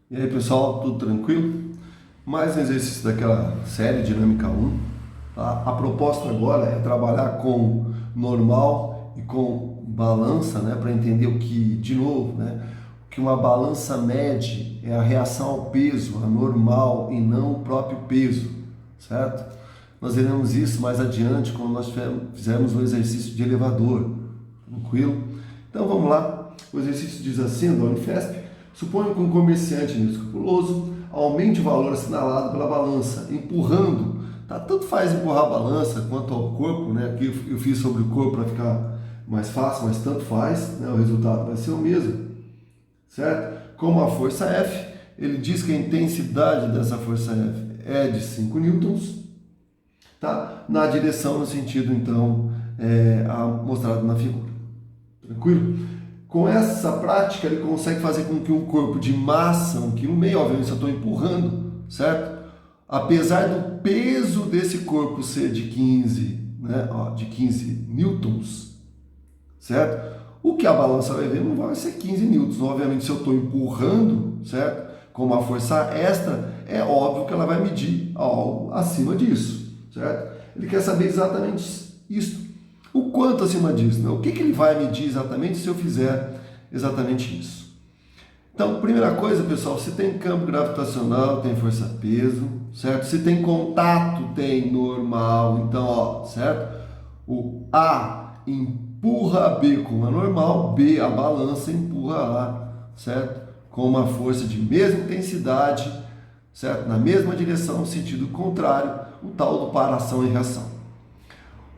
E aí pessoal, tudo tranquilo? Mais um exercício daquela série Dinâmica 1. Tá? A proposta agora é trabalhar com normal e com balança, né? Para entender o que, de novo, né? O que uma balança mede é a reação ao peso, a normal e não o próprio peso, certo? Nós veremos isso mais adiante quando nós fizermos o exercício de elevador, tranquilo? Então vamos lá, o exercício diz assim, da Unifesp: suponha que um comerciante inescrupuloso aumente o valor assinalado pela balança, empurrando, tá? Tanto faz empurrar a balança quanto ao corpo, né? Aqui eu fiz sobre o corpo para ficar mais fácil, mas tanto faz, né? O resultado vai ser o mesmo, certo? Como a força F, ele diz que a intensidade dessa força F é de 5 newtons, tá? Na direção, no sentido, então, mostrado na figura. Tranquilo? Com essa prática, ele consegue fazer com que um corpo de massa, 1,5 kg, obviamente eu estou empurrando, certo? Apesar do peso desse corpo ser de 15, né, de 15 newtons, certo? O que a balança vai ver não vai ser 15 newtons. Obviamente, se eu estou empurrando, certo? Com uma força extra, é óbvio que ela vai medir algo acima disso, certo? Ele quer saber exatamente isso. O quanto acima disso, né? O que ele vai medir exatamente se eu fizer exatamente isso? Então, primeira coisa, pessoal, se tem campo gravitacional, tem força-peso, certo? Se tem contato, tem normal. Então, ó, certo? O A empurra B com a normal, B, a balança, empurra A, certo? Com uma força de mesma intensidade, certo? Na mesma direção, sentido contrário, o tal do par-ação e reação.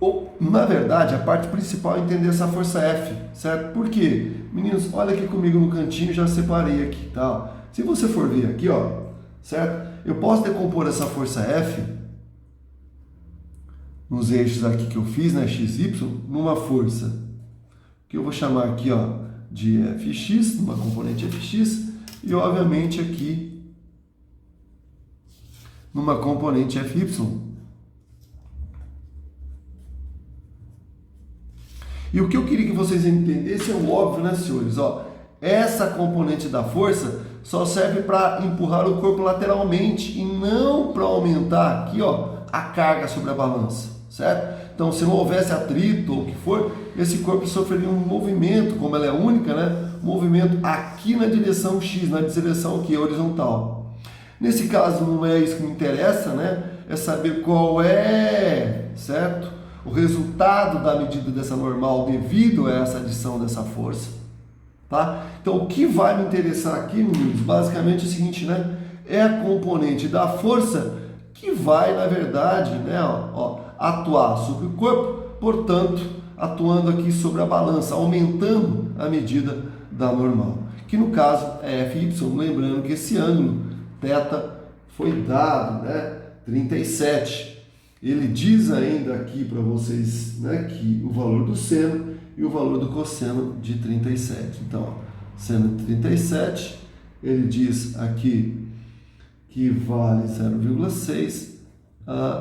Ou, na verdade, a parte principal é entender essa força F, certo? Por quê? Meninos, olha aqui comigo no cantinho, já separei aqui, tá? Se você for ver aqui, ó, certo? Eu posso decompor essa força F nos eixos aqui que eu fiz, né, XY, numa força que eu vou chamar aqui, ó, de Fx, numa componente Fx, e obviamente aqui numa componente Fy. E o que eu queria que vocês entendessem é o óbvio, né, senhores? Ó, essa componente da força só serve para empurrar o corpo lateralmente e não para aumentar aqui, ó, a carga sobre a balança, certo? Então, se não houvesse atrito ou o que for, esse corpo sofreria um movimento, como ela é única, né? Um movimento aqui na direção X, na direção que é horizontal. Nesse caso, não é isso que me interessa, né? É saber qual é, certo? O resultado da medida dessa normal devido a essa adição dessa força, tá? Então, o que vai me interessar aqui, meninos, basicamente é o seguinte, né? É a componente da força que vai, na verdade, né, atuar sobre o corpo, portanto, atuando aqui sobre a balança, aumentando a medida da normal, que no caso é Fy, lembrando que esse ângulo θ foi dado, né, 37. Ele diz ainda aqui para vocês, né, que o valor do seno e o valor do cosseno de 37. Então, ó, seno de 37, ele diz aqui que vale 0,6,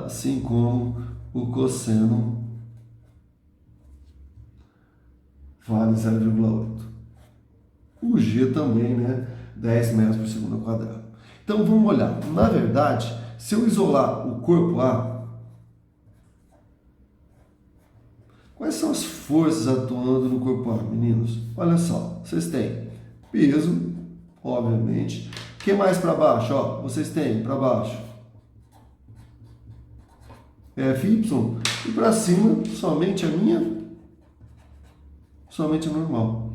assim como o cosseno vale 0,8. O G também, né, 10 metros por segundo ao quadrado. Então, vamos olhar. Na verdade, se eu isolar o corpo A, quais são as forças atuando no corpo A, meninos? Olha só, vocês têm peso, obviamente. O que mais para baixo? Ó, vocês têm para baixo Fy e para cima somente a normal.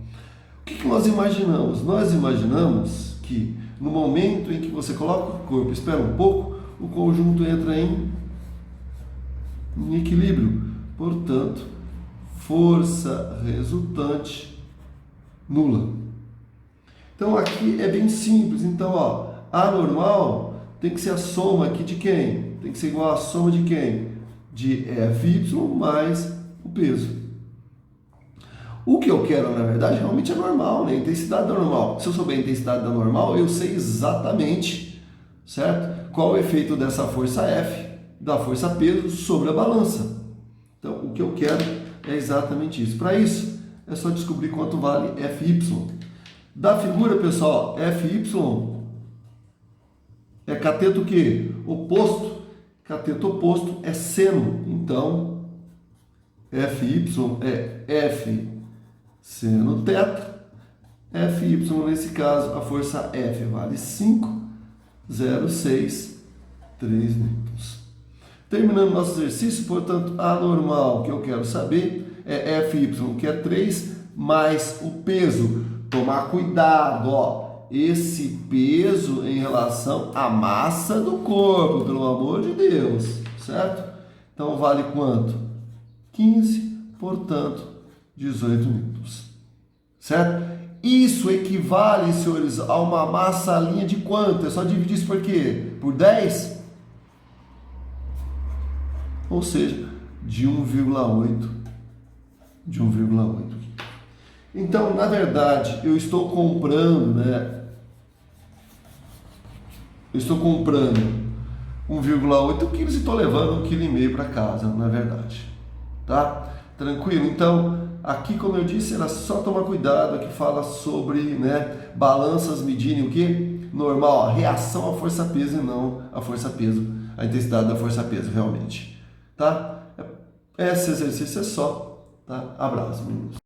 O que nós imaginamos? Nós imaginamos que no momento em que você coloca o corpo, espera um pouco, o conjunto entra em equilíbrio. Portanto, força resultante nula. Então aqui é bem simples. Então, ó, a normal tem que ser a soma aqui de quem? Tem que ser igual a soma de quem? De Fy mais o peso. O que eu quero, na verdade, realmente é normal, né? A intensidade da normal. Se eu souber a intensidade da normal, eu sei exatamente, certo? Qual o efeito dessa força F, da força peso sobre a balança. Então, o que eu quero é exatamente isso. Para isso, é só descobrir quanto vale Fy. Da figura, pessoal, Fy é cateto o quê? Oposto. Cateto oposto é seno. Então, FY é F seno θ. FY, nesse caso, a força F vale 5,06 3 newtons. Terminando nosso exercício, portanto, a normal que eu quero saber é FY, que é 3, mais o peso. Tomar cuidado, ó, esse peso em relação à massa do corpo, pelo amor de Deus, certo? Então, vale quanto? 15, portanto, 18 newtons, certo? Isso equivale, senhores, a uma massalinha de quanto? É só dividir isso por quê? Por 10? Ou seja, de 1,8. De 1,8. Então, na verdade, eu estou comprando, né? Eu estou comprando 1,8 quilos e estou levando 1,5 kg para casa, na verdade. Tá? Tranquilo? Então, aqui, como eu disse, era só tomar cuidado, aqui fala sobre, né, balanças medirem o que? Normal, a reação à força-peso e não a força-peso, a intensidade da força-peso, realmente. Tá? Esse exercício é só. Tá? Abraço, meninos.